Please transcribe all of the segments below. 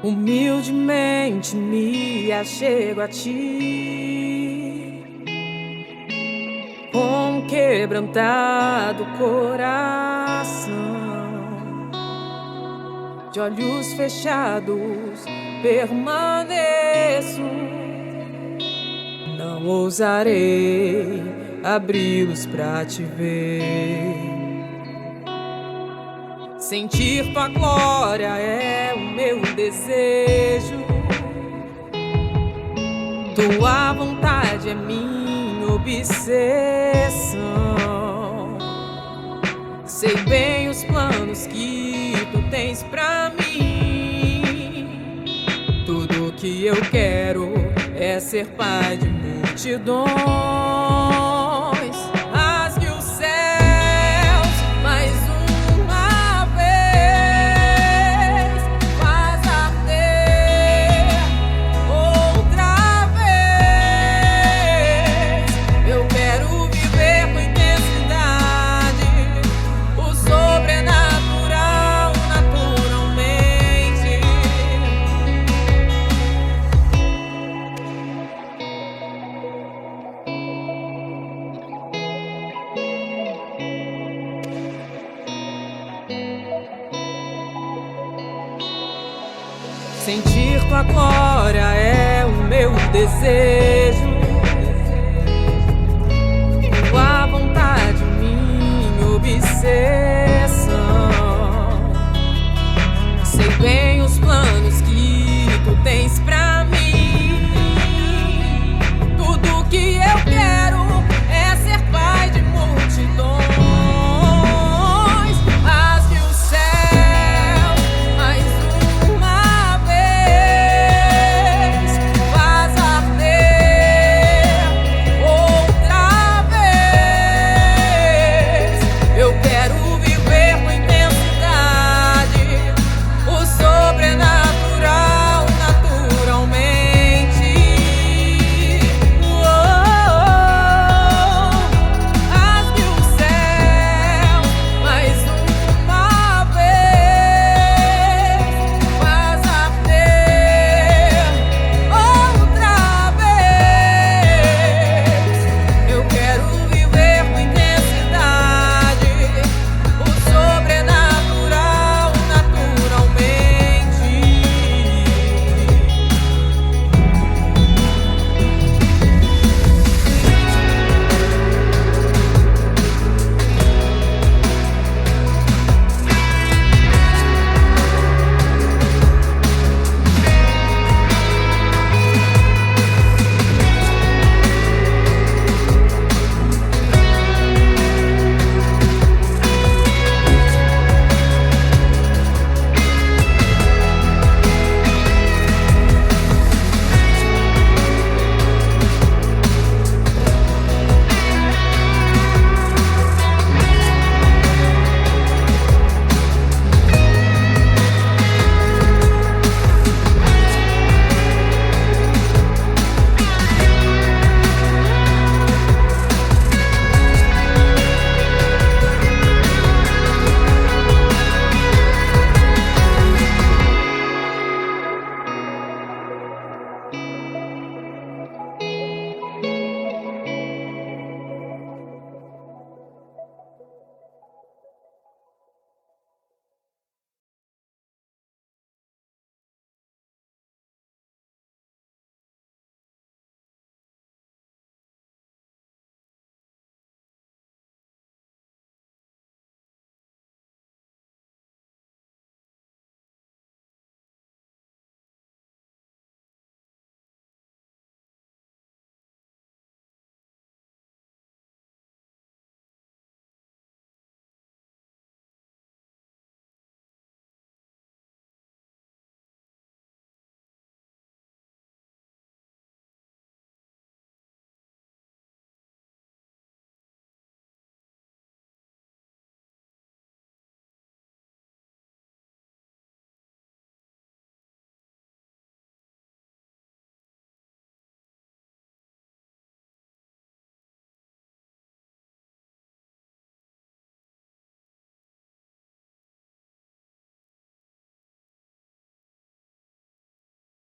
Humildemente me achego a ti, com um quebrantado coração, de olhos fechados permaneço. Não ousarei abri-los pra te ver. Sentir tua glória é o meu desejo, tua vontade é minha obsessão. Sei bem os planos que tu tens pra mim. Tudo que eu quero é ser pai de multidões. Rasgue os céus mais uma vez, faz arder outra vez. Eu quero viver com intensidade o sobrenatural naturalmente. Sentir tua glória é o meu desejo, tua vontade minha obsessão. Sei bem os planos que tu tens pra mim. Tudo que eu quero é ser pai de multidões. Rasgue o céu mais uma vez, faz arder outra vez. Eu quero viver com intensidade o sobrenatural naturalmente.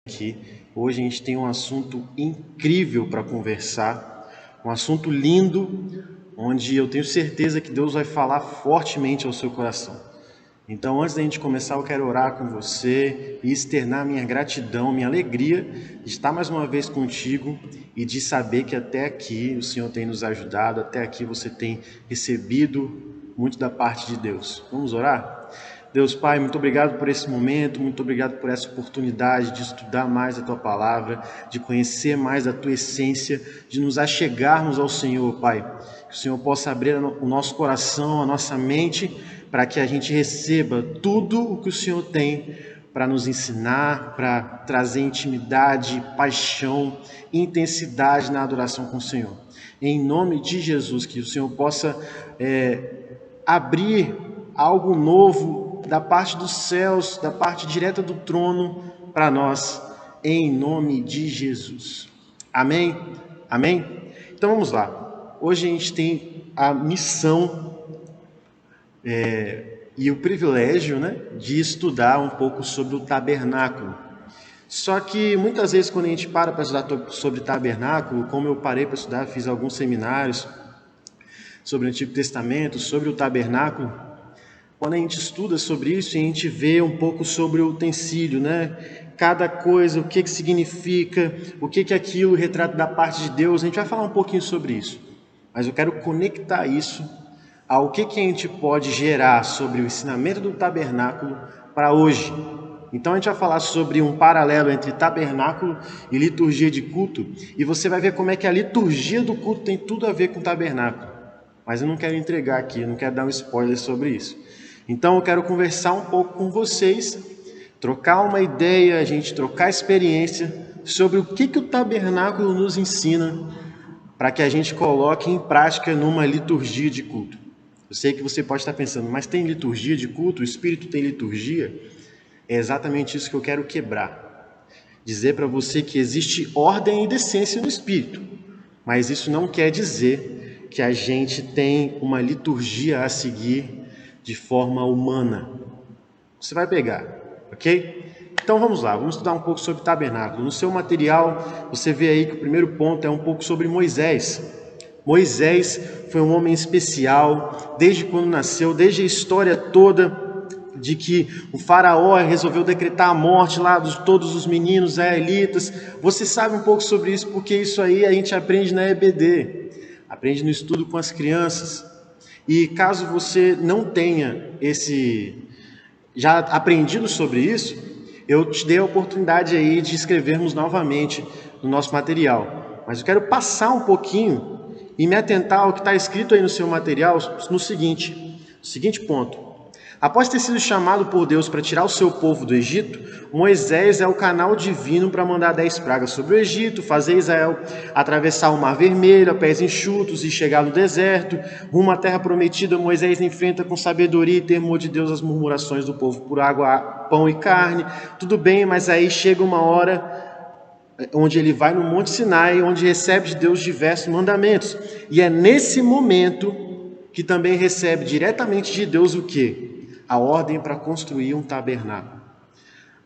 aqui. Hoje a gente tem um assunto incrível para conversar, um assunto lindo, onde eu tenho certeza que Deus vai falar fortemente ao seu coração. Então, antes da gente começar, eu quero orar com você e externar minha gratidão, minha alegria de estar mais uma vez contigo e de saber que até aqui o Senhor tem nos ajudado, até aqui você tem recebido muito da parte de Deus. Vamos orar? Deus Pai, muito obrigado por esse momento, muito obrigado por essa oportunidade de estudar mais a Tua Palavra, de conhecer mais a Tua essência, de nos achegarmos ao Senhor, Pai. Que o Senhor possa abrir o nosso coração, a nossa mente, para que a gente receba tudo o que o Senhor tem para nos ensinar, para trazer intimidade, paixão, intensidade na adoração com o Senhor. Em nome de Jesus, que o Senhor possa abrir algo novo da parte dos céus, da parte direta do trono para nós, em nome de Jesus. Amém? Amém? Então vamos lá. Hoje a gente tem a missão e o privilégio, de estudar um pouco sobre o tabernáculo. Só que muitas vezes quando a gente para estudar sobre tabernáculo, como eu parei para estudar, fiz alguns seminários sobre o Antigo Testamento, sobre o tabernáculo, quando a gente estuda sobre isso, a gente vê um pouco sobre o utensílio, cada coisa, o que significa, o que aquilo retrata da parte de Deus. A gente vai falar um pouquinho sobre isso, mas eu quero conectar isso ao que a gente pode gerar sobre o ensinamento do tabernáculo para hoje. Então a gente vai falar sobre um paralelo entre tabernáculo e liturgia de culto, e você vai ver como é que a liturgia do culto tem tudo a ver com o tabernáculo. Mas eu não quero entregar aqui, eu não quero dar um spoiler sobre isso. Então eu quero conversar um pouco com vocês, trocar uma ideia, a gente trocar experiência sobre o que o tabernáculo nos ensina para que a gente coloque em prática numa liturgia de culto. Eu sei que você pode estar pensando, mas tem liturgia de culto? O Espírito tem liturgia? É exatamente isso que eu quero quebrar. Dizer para você que existe ordem e decência no Espírito, mas isso não quer dizer que a gente tem uma liturgia a seguir de forma humana. Você vai pegar, ok? Então vamos lá, vamos estudar um pouco sobre tabernáculo. No seu material, você vê aí que o primeiro ponto é um pouco sobre Moisés. Moisés foi um homem especial, desde quando nasceu, desde a história toda de que o faraó resolveu decretar a morte lá de todos os meninos israelitas. Você sabe um pouco sobre isso, porque isso aí a gente aprende na EBD, aprende no estudo com as crianças. E caso você não tenha já aprendido sobre isso, eu te dei a oportunidade aí de escrevermos novamente no nosso material. Mas eu quero passar um pouquinho e me atentar ao que está escrito aí no seu material no seguinte ponto. Após ter sido chamado por Deus para tirar o seu povo do Egito, Moisés é o canal divino para mandar 10 pragas sobre o Egito, fazer Israel atravessar o Mar Vermelho a pés enxutos e chegar no deserto. Rumo à terra prometida, Moisés enfrenta com sabedoria e temor de Deus as murmurações do povo por água, pão e carne. Tudo bem, mas aí chega uma hora onde ele vai no Monte Sinai, onde recebe de Deus diversos mandamentos. E é nesse momento que também recebe diretamente de Deus o quê? A ordem para construir um tabernáculo.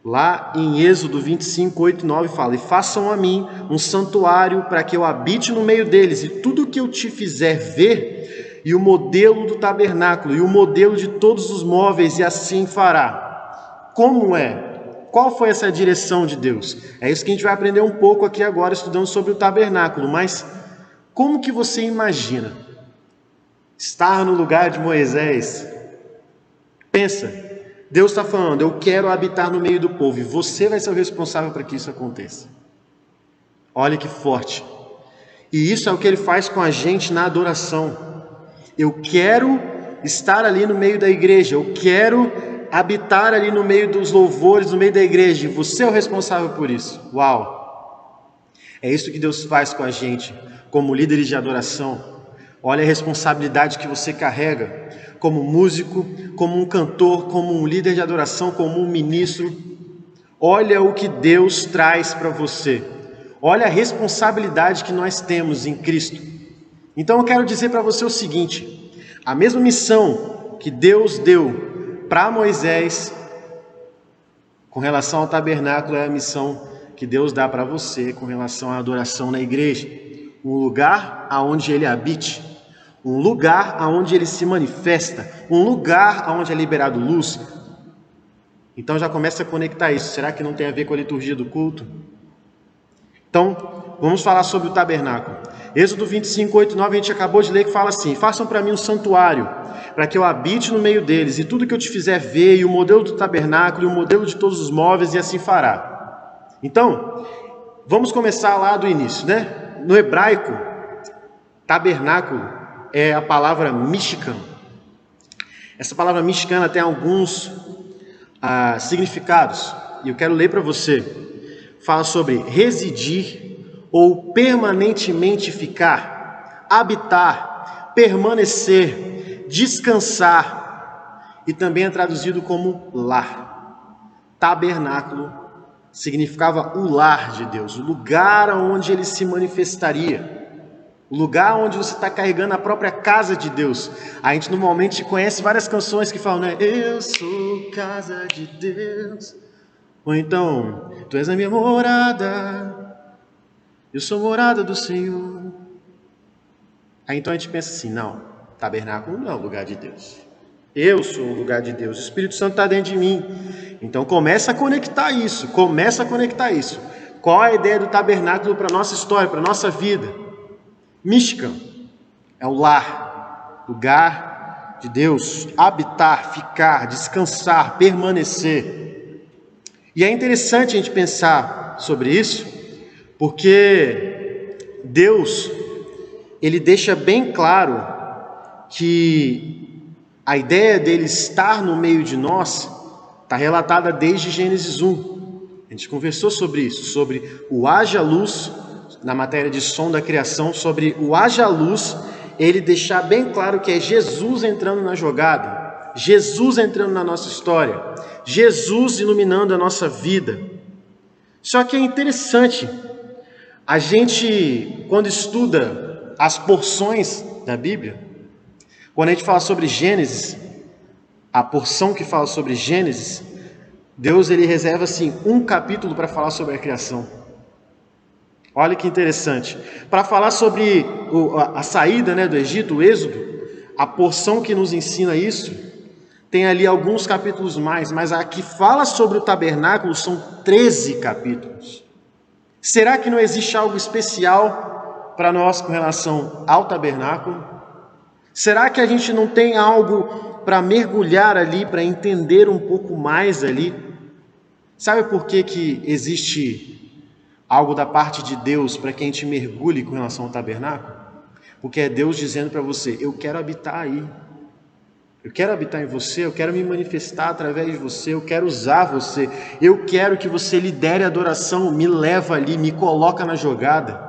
Lá em Êxodo 25, 8 e 9 fala: "E façam a mim um santuário para que eu habite no meio deles, e tudo o que eu te fizer ver, e o modelo do tabernáculo, e o modelo de todos os móveis, e assim fará." Como é? Qual foi essa direção de Deus? É isso que a gente vai aprender um pouco aqui agora, estudando sobre o tabernáculo. Mas como que você imagina estar no lugar de Moisés? Pensa, Deus está falando: eu quero habitar no meio do povo, e você vai ser o responsável para que isso aconteça. Olha que forte. E isso é o que ele faz com a gente na adoração. Eu quero estar ali no meio da igreja, eu quero habitar ali no meio dos louvores, no meio da igreja, e você é o responsável por isso. Uau! É isso que Deus faz com a gente, como líderes de adoração. Olha a responsabilidade que você carrega, como músico, como um cantor, como um líder de adoração, como um ministro. Olha o que Deus traz para você. Olha a responsabilidade que nós temos em Cristo. Então eu quero dizer para você o seguinte: a mesma missão que Deus deu para Moisés com relação ao tabernáculo é a missão que Deus dá para você com relação à adoração na igreja. Um lugar aonde Ele habite, um lugar aonde Ele se manifesta, um lugar aonde é liberado luz. Então já começa a conectar isso. Será que não tem a ver com a liturgia do culto? Então, vamos falar sobre o tabernáculo. Êxodo 25, 8, 9, a gente acabou de ler, que fala assim: façam para mim um santuário, para que eu habite no meio deles, e tudo que eu te fizer ver, e o modelo do tabernáculo, e o modelo de todos os móveis, e assim fará. Então, vamos começar lá do início, né? No hebraico, tabernáculo é a palavra mishkan. Essa palavra mishkan tem alguns significados, e eu quero ler para você. Fala sobre residir ou permanentemente ficar, habitar, permanecer, descansar, e também é traduzido como lar. Tabernáculo significava o lar de Deus, o lugar onde Ele se manifestaria, o lugar onde você está carregando a própria casa de Deus. A gente normalmente conhece várias canções que falam, né? Eu sou casa de Deus. Ou então, tu és a minha morada, eu sou morada do Senhor. Aí então a gente pensa assim, não, tabernáculo não é o lugar de Deus. Eu sou o lugar de Deus, o Espírito Santo está dentro de mim. Então começa a conectar isso, Qual é a ideia do tabernáculo para a nossa história, para a nossa vida? Mishkan é o lar, lugar de Deus, habitar, ficar, descansar, permanecer. E é interessante a gente pensar sobre isso, porque Deus, Ele deixa bem claro que a ideia dele estar no meio de nós está relatada desde Gênesis 1. A gente conversou sobre isso, sobre o haja luz, na matéria de som da criação, sobre o haja luz, ele deixar bem claro que é Jesus entrando na jogada, Jesus entrando na nossa história, Jesus iluminando a nossa vida. Só que é interessante, a gente, quando estuda as porções da Bíblia, quando a gente fala sobre Gênesis, a porção que fala sobre Gênesis, Deus ele reserva assim um capítulo para falar sobre a criação. Olha que interessante. Para falar sobre a saída, né, do Egito, o Êxodo, a porção que nos ensina isso, tem ali alguns capítulos mais, mas a que fala sobre o tabernáculo são 13 capítulos. Será que não existe algo especial para nós com relação ao tabernáculo? Será que a gente não tem algo para mergulhar ali, para entender um pouco mais ali? Sabe por que existe algo da parte de Deus para que a gente mergulhe com relação ao tabernáculo? Porque é Deus dizendo para você, eu quero habitar aí. Eu quero habitar em você, eu quero me manifestar através de você, eu quero usar você, eu quero que você lidere a adoração, me leva ali, me coloca na jogada.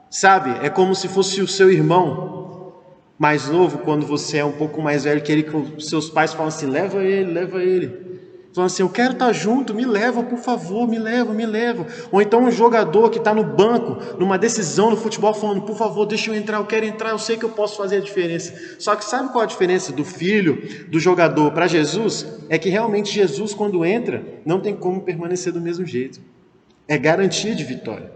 Sabe, é como se fosse o seu irmão mais novo, quando você é um pouco mais velho, que seus pais falam assim, leva ele. Falam assim, eu quero estar junto, me leva, por favor, me leva. Ou então um jogador que está no banco, numa decisão no futebol, falando, por favor, deixa eu entrar, eu quero entrar, eu sei que eu posso fazer a diferença. Só que sabe qual a diferença do filho, do jogador para Jesus? É que realmente Jesus, quando entra, não tem como permanecer do mesmo jeito. É garantia de vitória.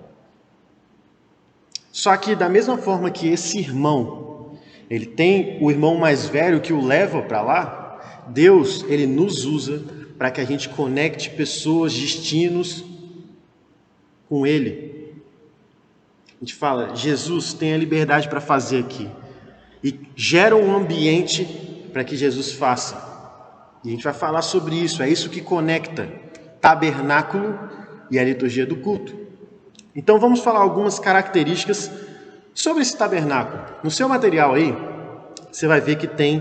Só que da mesma forma que esse irmão, ele tem o irmão mais velho que o leva para lá, Deus, ele nos usa para que a gente conecte pessoas, destinos com Ele. A gente fala, Jesus tem a liberdade para fazer aqui. E gera um ambiente para que Jesus faça. E a gente vai falar sobre isso, é isso que conecta tabernáculo e a liturgia do culto. Então vamos falar algumas características sobre esse tabernáculo. No seu material aí, você vai ver que tem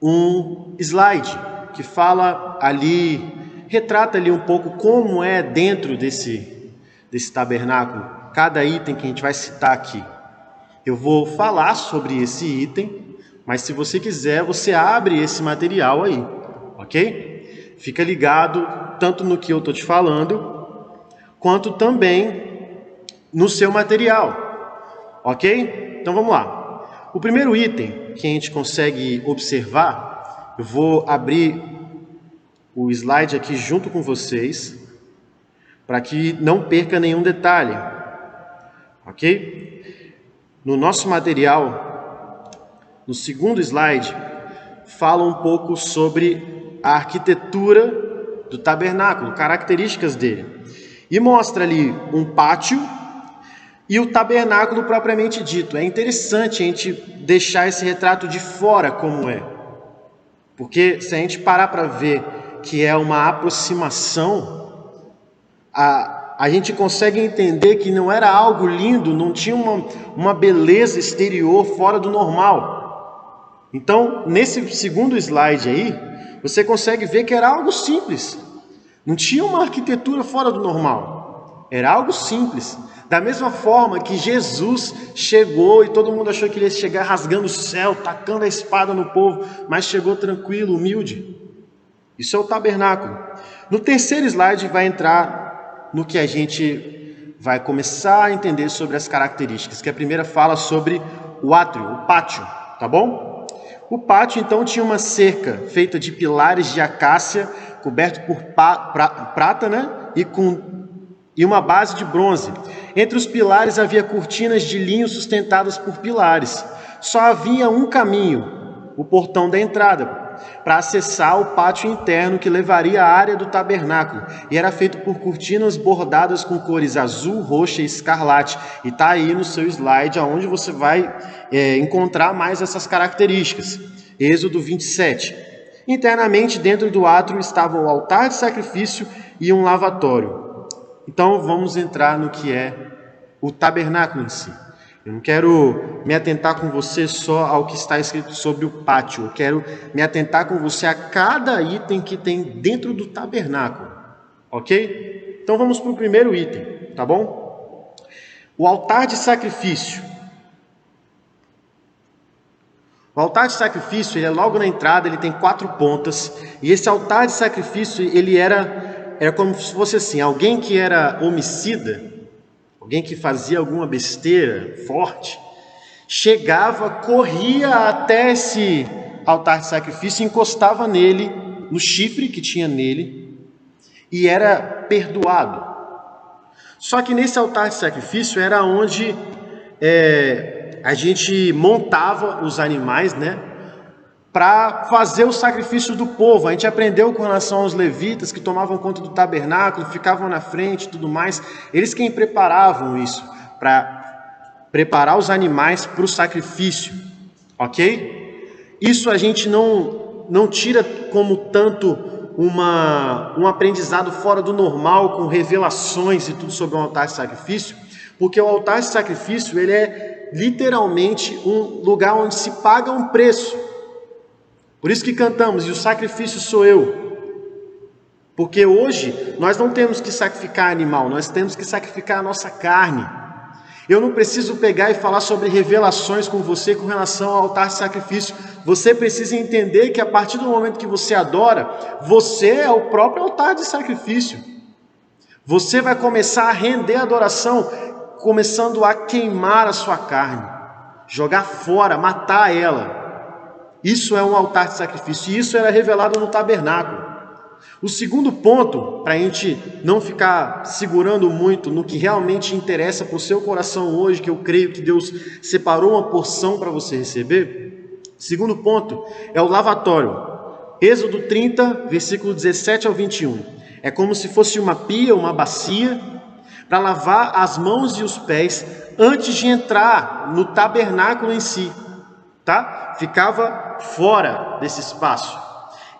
um slide que fala ali, retrata ali um pouco como é dentro desse tabernáculo, cada item que a gente vai citar aqui. Eu vou falar sobre esse item, mas se você quiser, você abre esse material aí, ok? Fica ligado tanto no que eu estou te falando, quanto também no seu material, ok? Então vamos lá. O primeiro item que a gente consegue observar, eu vou abrir o slide aqui junto com vocês, para que não perca nenhum detalhe, ok? No nosso material, no segundo slide, fala um pouco sobre a arquitetura do tabernáculo, características dele, e mostra ali um pátio e o tabernáculo propriamente dito. É interessante a gente deixar esse retrato de fora como é, porque se a gente parar para ver que é uma aproximação, a gente consegue entender que não era algo lindo, não tinha uma beleza exterior fora do normal. Então, nesse segundo slide aí, você consegue ver que era algo simples. Não tinha uma arquitetura fora do normal. Era algo simples. Da mesma forma que Jesus chegou e todo mundo achou que ele ia chegar rasgando o céu, tacando a espada no povo, mas chegou tranquilo, humilde. Isso é o tabernáculo. No terceiro slide vai entrar no que a gente vai começar a entender sobre as características, que a primeira fala sobre o átrio, o pátio, tá bom? O pátio, então, tinha uma cerca feita de pilares de acácia, coberto por prata, né? E uma base de bronze. Entre os pilares havia cortinas de linho sustentadas por pilares. Só havia um caminho, o portão da entrada, para acessar o pátio interno que levaria à área do tabernáculo, e era feito por cortinas bordadas com cores azul, roxa e escarlate, e está aí no seu slide onde você vai encontrar mais essas características. Êxodo 27. Internamente dentro do átrio estava o altar de sacrifício e um lavatório. Então vamos entrar no que é o tabernáculo em si. Eu não quero me atentar com você só ao que está escrito sobre o pátio. Eu quero me atentar com você a cada item que tem dentro do tabernáculo. Ok? Então vamos para o primeiro item, tá bom? O altar de sacrifício. O altar de sacrifício, ele é logo na entrada, ele tem 4 pontas. E esse altar de sacrifício, ele era como se fosse assim, alguém que era homicida, alguém que fazia alguma besteira forte, chegava, corria até esse altar de sacrifício, encostava nele, no chifre que tinha nele, e era perdoado. Só que nesse altar de sacrifício era onde a gente montava os animais, né? Para fazer o sacrifício do povo. A gente aprendeu com relação aos levitas que tomavam conta do tabernáculo, ficavam na frente e tudo mais. Eles quem preparavam isso, para preparar os animais para o sacrifício, ok? Isso a gente não tira como tanto um aprendizado fora do normal, com revelações e tudo sobre o altar de sacrifício, porque o altar de sacrifício, ele é literalmente um lugar onde se paga um preço. Por isso que cantamos, e o sacrifício sou eu. Porque hoje nós não temos que sacrificar animal, nós temos que sacrificar a nossa carne. Eu não preciso pegar e falar sobre revelações com você com relação ao altar de sacrifício. Você precisa entender que a partir do momento que você adora, você é o próprio altar de sacrifício. Você vai começar a render adoração, começando a queimar a sua carne, jogar fora, matar ela. Isso é um altar de sacrifício, e isso era revelado no tabernáculo. O segundo ponto, para a gente não ficar segurando muito no que realmente interessa para o seu coração hoje, que eu creio que Deus separou uma porção para você receber. Segundo ponto é o lavatório. Êxodo 30, versículo 17 ao 21. É como se fosse uma pia, uma bacia, para lavar as mãos e os pés antes de entrar no tabernáculo em si. Tá? Ficava fora desse espaço.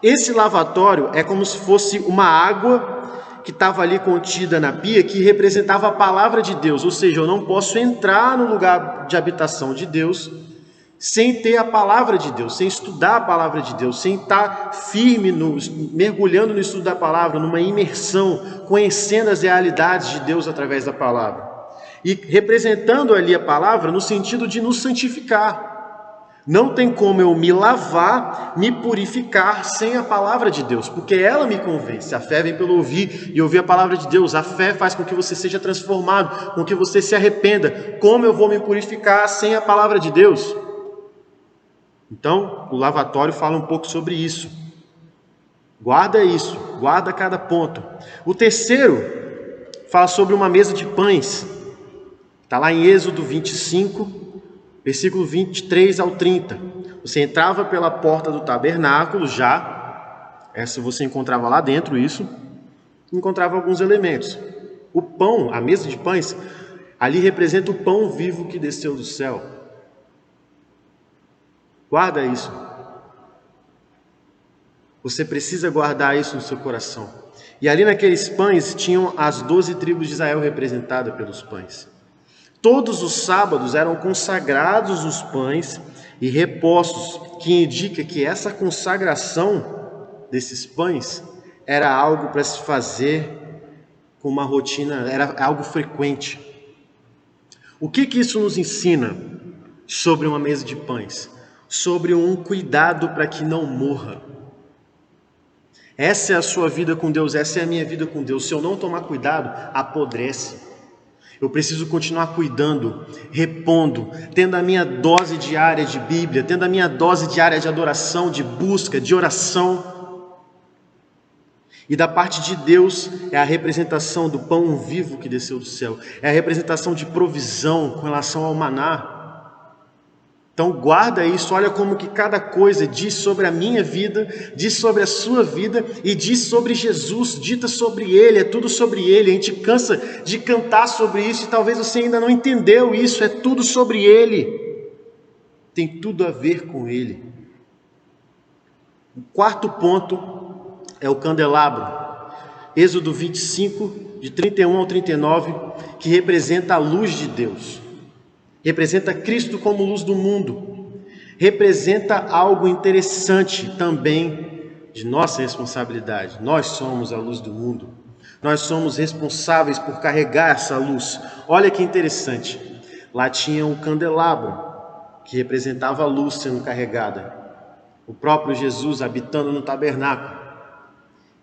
Esse lavatório é como se fosse uma água que estava ali contida na pia, que representava a palavra de Deus, ou seja, eu não posso entrar no lugar de habitação de Deus sem ter a palavra de Deus, sem estudar a palavra de Deus, sem estar firme, mergulhando no estudo da palavra, numa imersão, conhecendo as realidades de Deus através da palavra. E representando ali a palavra no sentido de nos santificar. Não tem como eu me lavar, me purificar sem a palavra de Deus, porque ela me convence. A fé vem pelo ouvir e ouvir a palavra de Deus. A fé faz com que você seja transformado, com que você se arrependa. Como eu vou me purificar sem a palavra de Deus? Então, o lavatório fala um pouco sobre isso. Guarda isso, guarda cada ponto. O terceiro fala sobre uma mesa de pães. Está lá em Êxodo 25, versículo 23 ao 30. Você entrava pela porta do tabernáculo essa você encontrava lá dentro isso, encontrava alguns elementos. O pão, a mesa de pães, ali representa o pão vivo que desceu do céu. Guarda isso. Você precisa guardar isso no seu coração. E ali naqueles pães tinham as 12 tribos de Israel representadas pelos pães. Todos os sábados eram consagrados os pães e repostos, que indica que essa consagração desses pães era algo para se fazer com uma rotina, era algo frequente. O que isso nos ensina sobre uma mesa de pães? Sobre um cuidado para que não morra. Essa é a sua vida com Deus, essa é a minha vida com Deus. Se eu não tomar cuidado, apodrece. Eu preciso continuar cuidando, repondo, tendo a minha dose diária de Bíblia, tendo a minha dose diária de adoração, de busca, de oração. E da parte de Deus é a representação do pão vivo que desceu do céu, é a representação de provisão com relação ao maná. Então guarda isso, olha como que cada coisa diz sobre a minha vida, diz sobre a sua vida e diz sobre Jesus, dita sobre Ele, é tudo sobre Ele. A gente cansa de cantar sobre isso e talvez você ainda não entendeu isso, é tudo sobre Ele, tem tudo a ver com Ele. O quarto ponto é o candelabro, Êxodo 25, de 31 ao 39, que representa a luz de Deus. Representa Cristo como luz do mundo. Representa algo interessante também de nossa responsabilidade. Nós somos a luz do mundo. Nós somos responsáveis por carregar essa luz. Olha que interessante. Lá tinha um candelabro que representava a luz sendo carregada. O próprio Jesus habitando no tabernáculo.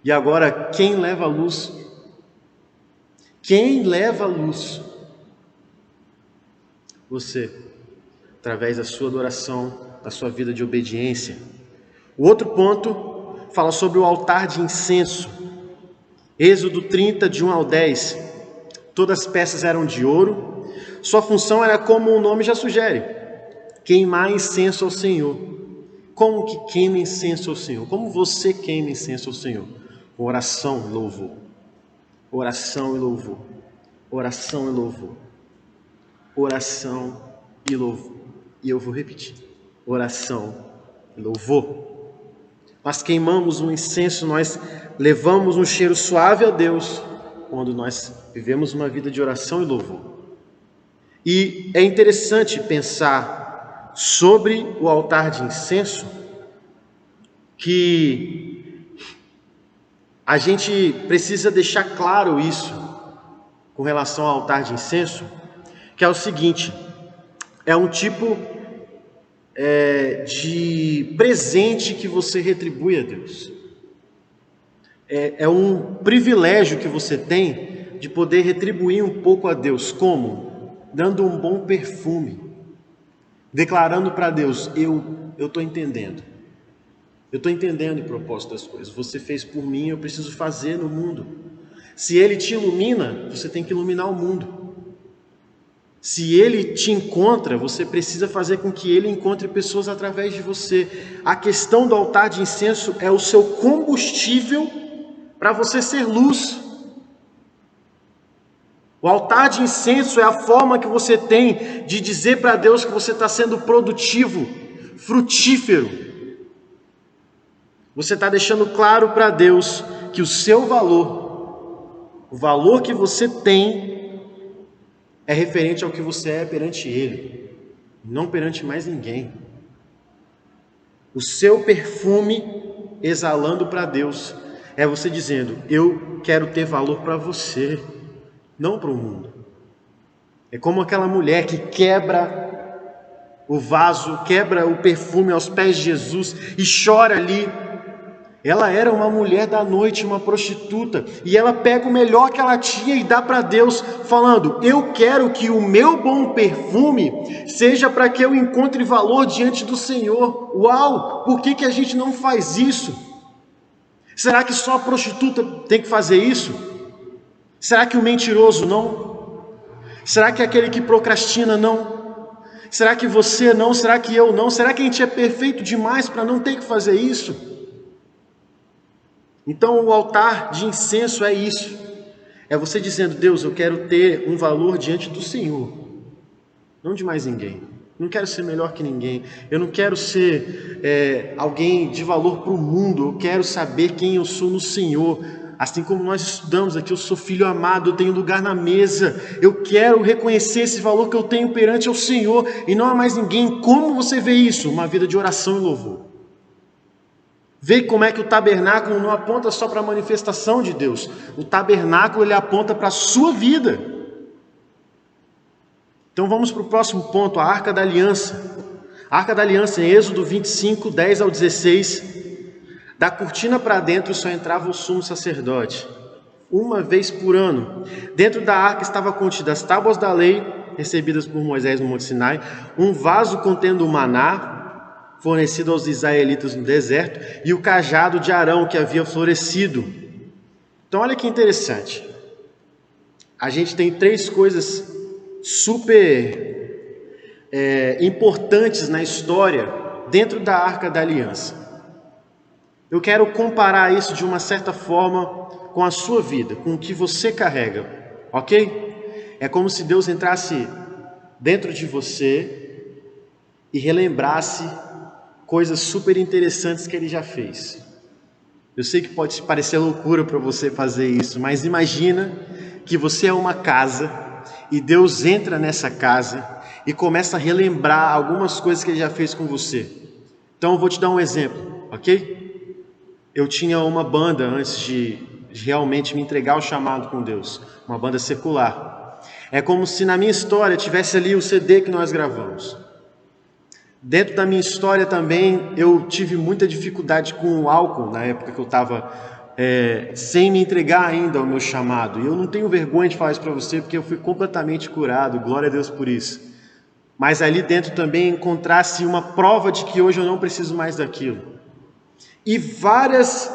E agora, quem leva a luz? Quem leva a luz? Você, através da sua adoração, da sua vida de obediência. O outro ponto fala sobre o altar de incenso. Êxodo 30, de 1 ao 10. Todas as peças eram de ouro. Sua função era como o nome já sugere: queimar incenso ao Senhor. Como que queima incenso ao Senhor? Como você queima incenso ao Senhor? Com oração e louvor. Oração e louvor. Oração e louvor. Oração e louvor. E eu vou repetir: oração e louvor. Nós queimamos um incenso, nós levamos um cheiro suave a Deus quando nós vivemos uma vida de oração e louvor. E é interessante pensar sobre o altar de incenso, que a gente precisa deixar claro isso com relação ao altar de incenso, que é o seguinte: é um tipo de presente que você retribui a Deus. É um privilégio que você tem de poder retribuir um pouco a Deus. Como? Dando um bom perfume, declarando para Deus: eu estou entendendo. Eu estou entendendo o propósito das coisas. Você fez por mim, eu preciso fazer no mundo. Se Ele te ilumina, você tem que iluminar o mundo. Se Ele te encontra, você precisa fazer com que Ele encontre pessoas através de você. A questão do altar de incenso é o seu combustível para você ser luz. O altar de incenso é a forma que você tem de dizer para Deus que você está sendo produtivo, frutífero. Você está deixando claro para Deus que o seu valor, o valor que você tem, é referente ao que você é perante Ele, não perante mais ninguém. O seu perfume exalando para Deus é você dizendo: eu quero ter valor para você, não para o mundo. É como aquela mulher que quebra o vaso, quebra o perfume aos pés de Jesus e chora ali. Ela era uma mulher da noite, uma prostituta, e ela pega o melhor que ela tinha e dá para Deus, falando: eu quero que o meu bom perfume seja para que eu encontre valor diante do Senhor. Uau! Por que a gente não faz isso? Será que só a prostituta tem que fazer isso? Será que o mentiroso não? Será que aquele que procrastina não? Será que você não? Será que eu não? Será que a gente é perfeito demais para não ter que fazer isso? Então o altar de incenso é isso. É você dizendo: Deus, eu quero ter um valor diante do Senhor, não de mais ninguém. Não quero ser melhor que ninguém. Eu não quero ser alguém de valor para o mundo. Eu quero saber quem eu sou no Senhor. Assim como nós estudamos aqui, eu sou filho amado, eu tenho lugar na mesa. Eu quero reconhecer esse valor que eu tenho perante ao Senhor e não há mais ninguém. Como você vê isso? Uma vida de oração e louvor. Vê como é que o tabernáculo não aponta só para a manifestação de Deus. O tabernáculo ele aponta para a sua vida. Então vamos para o próximo ponto, a Arca da Aliança. A Arca da Aliança, em Êxodo 25, 10 ao 16, da cortina para dentro só entrava o sumo sacerdote, uma vez por ano. Dentro da arca estava contidas as tábuas da lei, recebidas por Moisés no Monte Sinai, um vaso contendo o maná, fornecido aos israelitas no deserto, e o cajado de Arão que havia florescido. Então olha que interessante. A gente tem três coisas super importantes na história dentro da Arca da Aliança. Eu quero comparar isso de uma certa forma com a sua vida, com o que você carrega, ok? É como se Deus entrasse dentro de você e relembrasse coisas super interessantes que Ele já fez. Eu sei que pode parecer loucura para você fazer isso, mas imagina que você é uma casa e Deus entra nessa casa e começa a relembrar algumas coisas que Ele já fez com você. Então eu vou te dar um exemplo, ok? Eu tinha uma banda antes de realmente me entregar ao chamado com Deus, uma banda secular. É como se na minha história tivesse ali o CD que nós gravamos. Dentro da minha história também eu tive muita dificuldade com o álcool na época que eu estava sem me entregar ainda ao meu chamado. E eu não tenho vergonha de falar isso para você, porque eu fui completamente curado, glória a Deus por isso. Mas ali dentro também encontrasse uma prova de que hoje eu não preciso mais daquilo. E várias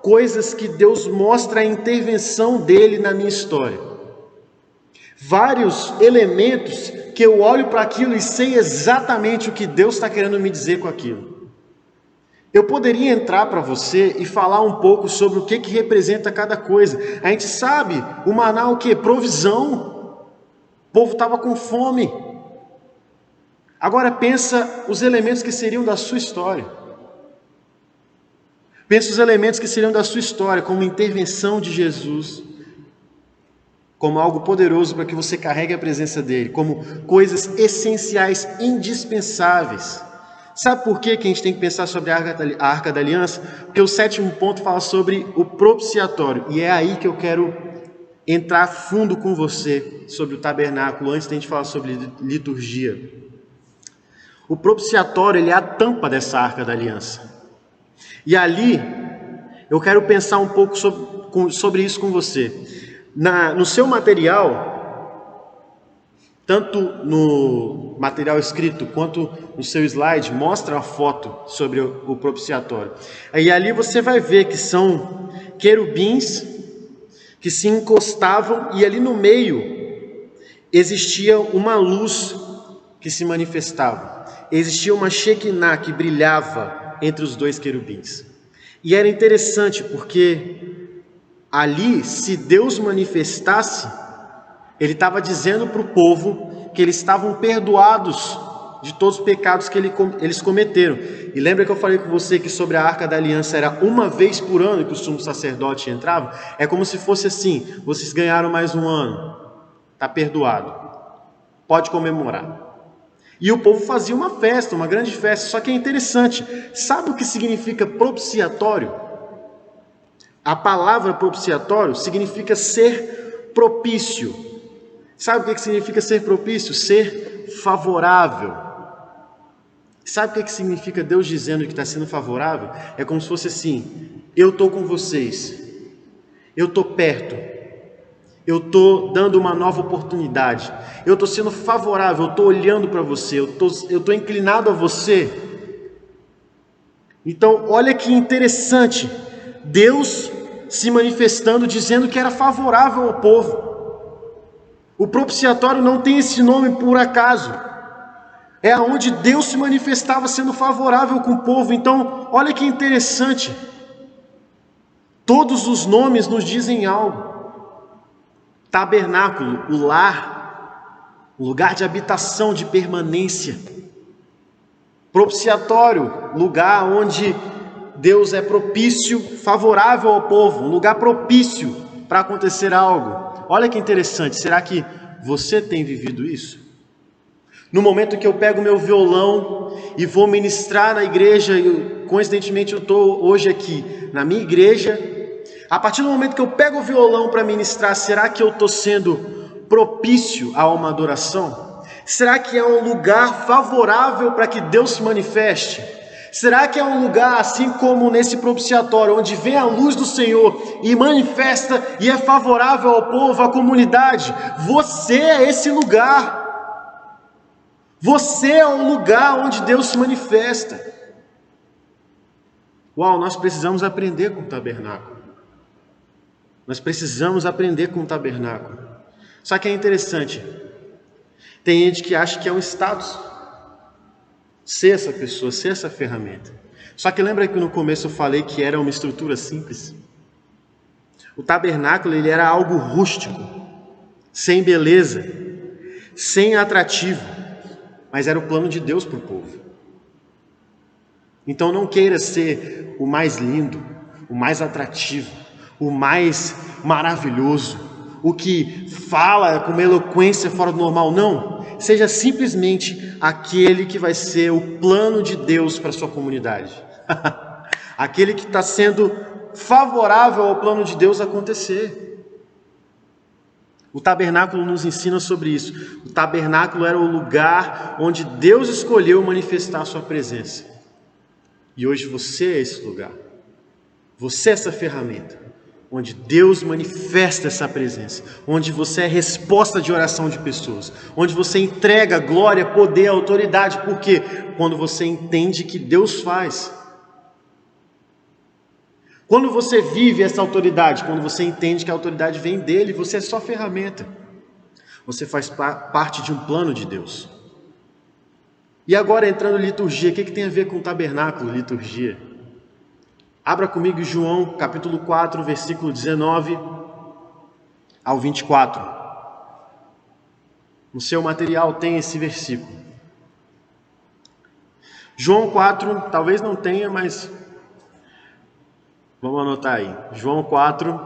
coisas que Deus mostra a intervenção dele na minha história. Vários elementos que eu olho para aquilo e sei exatamente o que Deus está querendo me dizer com aquilo. Eu poderia entrar para você e falar um pouco sobre o que representa cada coisa. A gente sabe, o maná o quê? Provisão. O povo estava com fome. Agora pensa os elementos que seriam da sua história. Pensa os elementos que seriam da sua história, como intervenção de Jesus, como algo poderoso para que você carregue a presença dele, como coisas essenciais, indispensáveis. Sabe por que a gente tem que pensar sobre a Arca da Aliança? Porque o sétimo ponto fala sobre o propiciatório, e é aí que eu quero entrar fundo com você sobre o tabernáculo, antes de a gente falar sobre liturgia. O propiciatório ele é a tampa dessa Arca da Aliança. E ali, eu quero pensar um pouco sobre isso com você. No seu material, tanto no material escrito quanto no seu slide, mostra a foto sobre o propiciatório. E ali você vai ver que são querubins que se encostavam e ali no meio existia uma luz que se manifestava. Existia uma Shekinah que brilhava entre os dois querubins. E era interessante porque ali, se Deus manifestasse, Ele estava dizendo para o povo que eles estavam perdoados de todos os pecados que eles cometeram. E lembra que eu falei com você que sobre a Arca da Aliança era uma vez por ano que o sumo sacerdote entrava? É como se fosse assim: vocês ganharam mais um ano, está perdoado, pode comemorar. E o povo fazia uma festa, uma grande festa. Só que é interessante, sabe o que significa propiciatório? A palavra propiciatório significa ser propício. Sabe o que significa ser propício? Ser favorável. Sabe o que significa Deus dizendo que está sendo favorável? É como se fosse assim: eu estou com vocês, eu estou perto, eu estou dando uma nova oportunidade, eu estou sendo favorável, eu estou olhando para você, eu estou inclinado a você. Então olha que interessante, Deus se manifestando, dizendo que era favorável ao povo. O propiciatório não tem esse nome por acaso. É onde Deus se manifestava sendo favorável com o povo. Então, olha que interessante. Todos os nomes nos dizem algo. Tabernáculo, o lar, o lugar de habitação, de permanência. Propiciatório, lugar onde Deus é propício, favorável ao povo, um lugar propício para acontecer algo. Olha que interessante, será que você tem vivido isso? No momento que eu pego meu violão e vou ministrar na igreja, coincidentemente eu estou hoje aqui na minha igreja, a partir do momento que eu pego o violão para ministrar, será que eu estou sendo propício a uma adoração? Será que é um lugar favorável para que Deus se manifeste? Será que é um lugar, assim como nesse propiciatório, onde vem a luz do Senhor e manifesta e é favorável ao povo, à comunidade? Você é esse lugar. Você é o lugar onde Deus se manifesta. Uau, nós precisamos aprender com o tabernáculo. Nós precisamos aprender com o tabernáculo. Só que é interessante. Tem gente que acha que é um status ser essa pessoa, ser essa ferramenta. Só que lembra que no começo eu falei que era uma estrutura simples? O tabernáculo, ele era algo rústico, sem beleza, sem atrativo, mas era o plano de Deus para o povo. Então não queira ser o mais lindo, o mais atrativo, o mais maravilhoso, o que fala com uma eloquência fora do normal. Não, seja simplesmente aquele que vai ser o plano de Deus para a sua comunidade. Aquele que está sendo favorável ao plano de Deus acontecer. O tabernáculo nos ensina sobre isso. O tabernáculo era o lugar onde Deus escolheu manifestar a sua presença. E hoje você é esse lugar. Você é essa ferramenta, onde Deus manifesta essa presença, onde você é resposta de oração de pessoas, onde você entrega glória, poder, autoridade. Por quê? Quando você entende que Deus faz. Quando você vive essa autoridade, quando você entende que a autoridade vem dele, você é só ferramenta. Você faz parte de um plano de Deus. E agora entrando em liturgia, o que tem a ver com o tabernáculo, liturgia? Abra comigo João capítulo 4, versículo 19 ao 24. No seu material tem esse versículo. João 4, talvez não tenha, mas vamos anotar aí. João 4,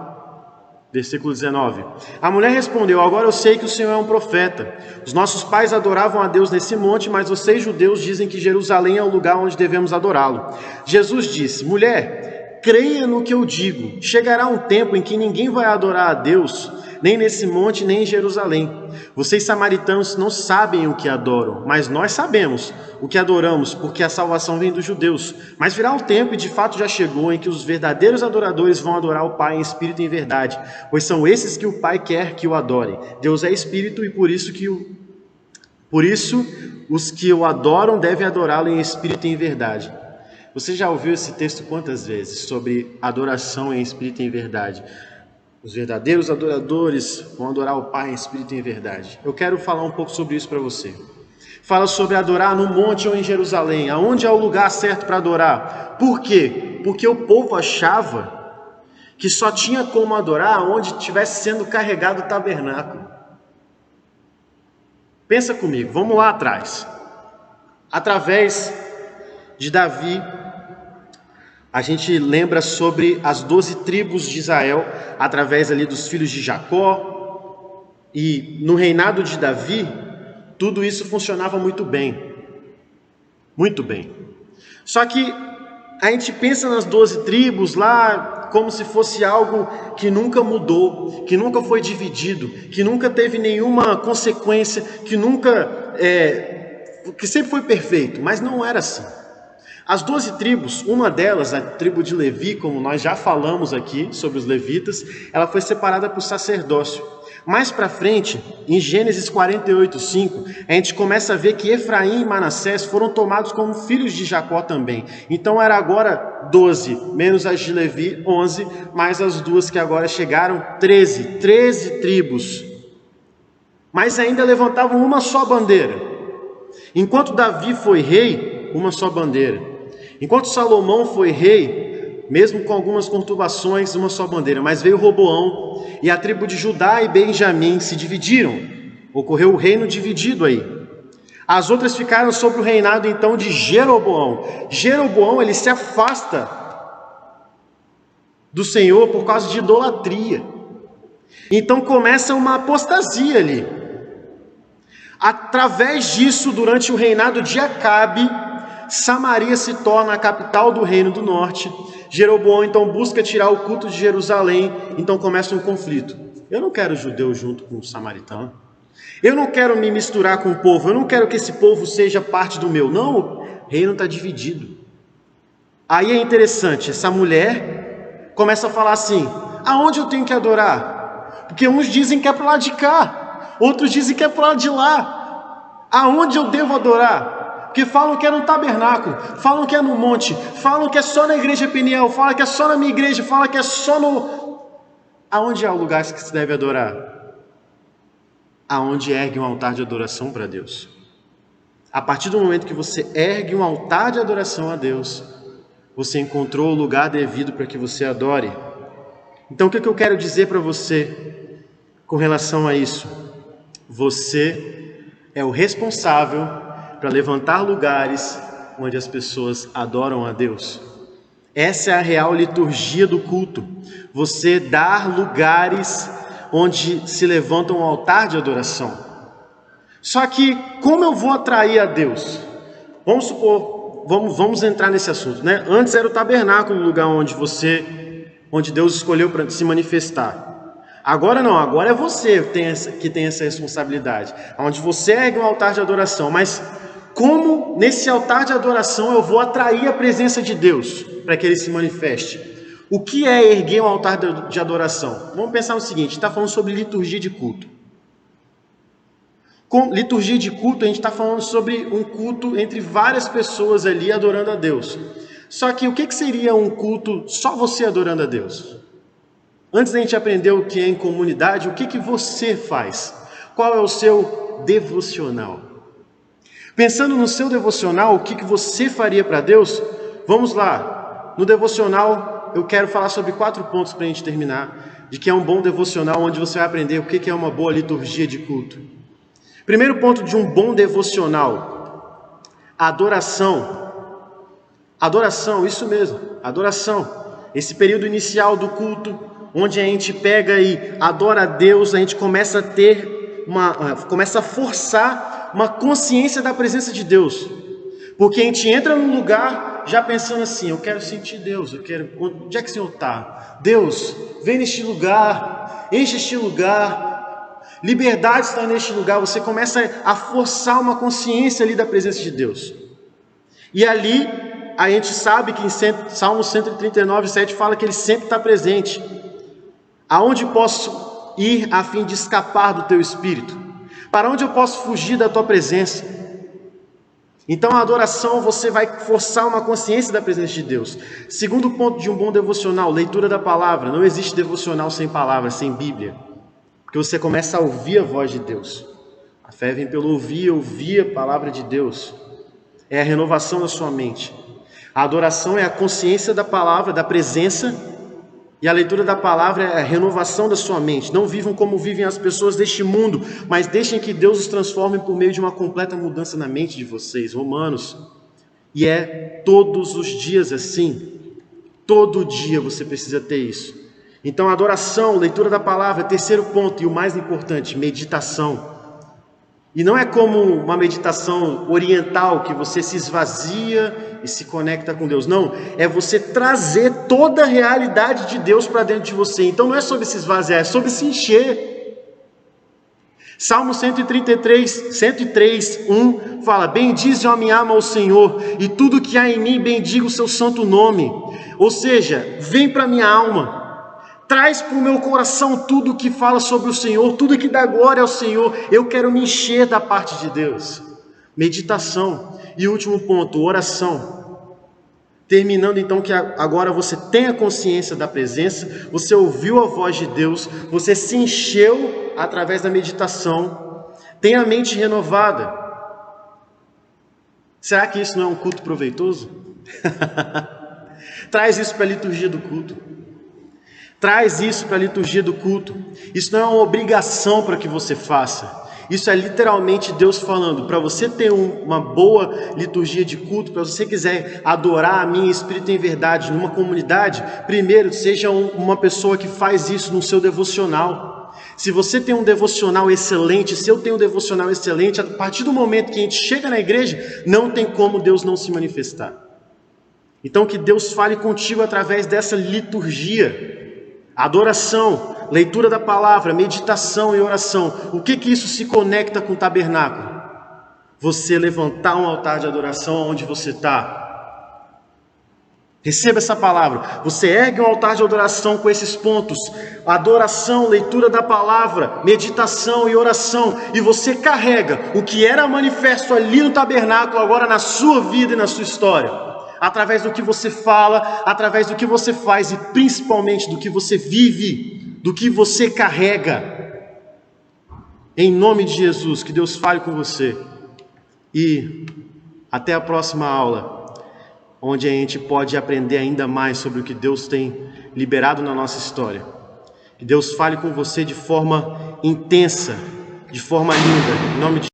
versículo 19. A mulher respondeu: agora eu sei que o Senhor é um profeta. Os nossos pais adoravam a Deus nesse monte, mas vocês judeus dizem que Jerusalém é o lugar onde devemos adorá-lo. Jesus disse: mulher, creia no que eu digo. Chegará um tempo em que ninguém vai adorar a Deus, nem nesse monte, nem em Jerusalém. Vocês samaritanos não sabem o que adoram, mas nós sabemos o que adoramos, porque a salvação vem dos judeus. Mas virá o tempo, e de fato já chegou, em que os verdadeiros adoradores vão adorar o Pai em espírito e em verdade, pois são esses que o Pai quer que o adorem. Deus é espírito, e por isso os que o adoram devem adorá-lo em espírito e em verdade. Você já ouviu esse texto quantas vezes sobre adoração em espírito e em verdade? Os verdadeiros adoradores vão adorar o Pai em espírito e em verdade. Eu quero falar um pouco sobre isso para você. Fala sobre adorar no monte ou em Jerusalém, aonde é o lugar certo para adorar. Por quê? Porque o povo achava que só tinha como adorar onde estivesse sendo carregado o tabernáculo. Pensa comigo, vamos lá atrás. Através de Davi, a gente lembra sobre as 12 tribos de Israel, através ali dos filhos de Jacó, e no reinado de Davi, tudo isso funcionava muito bem. Muito bem. Só que a gente pensa nas 12 tribos lá como se fosse algo que nunca mudou, que nunca foi dividido, que nunca teve nenhuma consequência, que sempre foi perfeito, mas não era assim. As 12 tribos, uma delas, a tribo de Levi, como nós já falamos aqui sobre os levitas, ela foi separada por sacerdócio. Mais para frente, em Gênesis 48:5, a gente começa a ver que Efraim e Manassés foram tomados como filhos de Jacó também. Então era agora 12, menos as de Levi, 11, mais as duas que agora chegaram, 13 tribos. Mas ainda levantavam uma só bandeira. Enquanto Davi foi rei, uma só bandeira. Enquanto Salomão foi rei, mesmo com algumas conturbações, uma só bandeira. Mas veio Roboão e a tribo de Judá e Benjamim se dividiram. Ocorreu o reino dividido aí. As outras ficaram sob o reinado então de Jeroboão. Jeroboão, ele se afasta do Senhor por causa de idolatria. Então começa uma apostasia ali. Através disso, durante o reinado de Acabe, Samaria se torna a capital do reino do norte. Jeroboão então busca tirar o culto de Jerusalém, então começa um conflito. Eu não quero judeu junto com o samaritano. Eu não quero me misturar com o povo, eu não quero que esse povo seja parte do meu. Não, o reino está dividido. Aí é interessante, essa mulher começa a falar assim, aonde eu tenho que adorar? Porque uns dizem que é para lá de cá, outros dizem que é para lá de lá. Aonde eu devo adorar? Porque falam que é no tabernáculo, falam que é no monte, falam que é só na igreja Peniel, falam que é só na minha igreja, falam que é só no... Aonde é o lugar que se deve adorar? Aonde ergue um altar de adoração para Deus. A partir do momento que você ergue um altar de adoração a Deus, você encontrou o lugar devido para que você adore. Então o que eu quero dizer para você com relação a isso? Você é o responsável para levantar lugares onde as pessoas adoram a Deus. Essa é a real liturgia do culto. Você dar lugares onde se levanta um altar de adoração. Só que como eu vou atrair a Deus? Vamos supor, vamos entrar nesse assunto, né? Antes era o tabernáculo o lugar onde Deus escolheu para se manifestar. Agora não, agora é você que tem essa responsabilidade, onde você ergue um altar de adoração. Mas como nesse altar de adoração eu vou atrair a presença de Deus para que Ele se manifeste? O que é erguer um altar de adoração? Vamos pensar no seguinte, está falando sobre liturgia de culto. Com liturgia de culto, a gente está falando sobre um culto entre várias pessoas ali adorando a Deus. Só que o que seria um culto só você adorando a Deus? Antes da gente aprender o que é em comunidade, o que você faz? Qual é o seu devocional? Pensando no seu devocional, o que você faria para Deus? Vamos lá. No devocional, eu quero falar sobre 4 pontos para a gente terminar. De que é um bom devocional, onde você vai aprender o que é uma boa liturgia de culto. Primeiro ponto de um bom devocional. Adoração. Adoração, isso mesmo. Adoração. Esse período inicial do culto, onde a gente pega e adora a Deus, a gente começa a ter começa a forçar uma consciência da presença de Deus. Porque a gente entra num lugar já pensando assim, eu quero sentir Deus, onde é que o Senhor está? Deus, vem neste lugar, enche este lugar, liberdade está neste lugar. Você começa a forçar uma consciência ali da presença de Deus. E ali, a gente sabe que em Salmo 139:7 fala que Ele sempre está presente. Aonde posso ir a fim de escapar do Teu Espírito? Para onde eu posso fugir da Tua presença? Então a adoração, você vai forçar uma consciência da presença de Deus. Segundo ponto de um bom devocional, leitura da palavra. Não existe devocional sem palavra, sem Bíblia. Porque você começa a ouvir a voz de Deus. A fé vem pelo ouvir a palavra de Deus. É a renovação da sua mente. A adoração é a consciência da palavra, da presença. E a leitura da palavra é a renovação da sua mente. Não vivam como vivem as pessoas deste mundo, mas deixem que Deus os transforme por meio de uma completa mudança na mente de vocês. Romanos. E é todos os dias assim. Todo dia você precisa ter isso. Então, adoração, leitura da palavra, terceiro ponto, e o mais importante, meditação. E não é como uma meditação oriental, que você se esvazia e se conecta com Deus. Não, é você trazer toda a realidade de Deus para dentro de você. Então não é sobre se esvaziar, é sobre se encher. Salmo 103, 1 fala: bendize, ó minha alma, ao Senhor, e tudo que há em mim bendiga o seu santo nome. Ou seja, vem para minha alma, traz para o meu coração tudo que fala sobre o Senhor, tudo que dá glória ao Senhor. Eu quero me encher da parte de Deus. Meditação. E último ponto, oração. Terminando então que agora você tem a consciência da presença, você ouviu a voz de Deus, você se encheu através da meditação, tem a mente renovada. Será que isso não é um culto proveitoso? Traz isso para a liturgia do culto. Traz isso para a liturgia do culto. Isso não é uma obrigação para que você faça. Isso é literalmente Deus falando, para você ter uma boa liturgia de culto, para você quiser adorar a mim em espírito e em verdade numa comunidade, primeiro seja uma pessoa que faz isso no seu devocional. Se você tem um devocional excelente, se eu tenho um devocional excelente, a partir do momento que a gente chega na igreja, não tem como Deus não se manifestar. Então que Deus fale contigo através dessa liturgia, adoração, leitura da palavra, meditação e oração. O que isso se conecta com o tabernáculo? Você levantar um altar de adoração onde você está. Receba essa palavra. Você ergue um altar de adoração com esses pontos: adoração, leitura da palavra, meditação e oração. E você carrega o que era manifesto ali no tabernáculo agora na sua vida e na sua história. Através do que você fala, através do que você faz e principalmente do que você vive, do que você carrega. Em nome de Jesus, que Deus fale com você. E até a próxima aula, onde a gente pode aprender ainda mais sobre o que Deus tem liberado na nossa história. Que Deus fale com você de forma intensa, de forma linda. Em nome de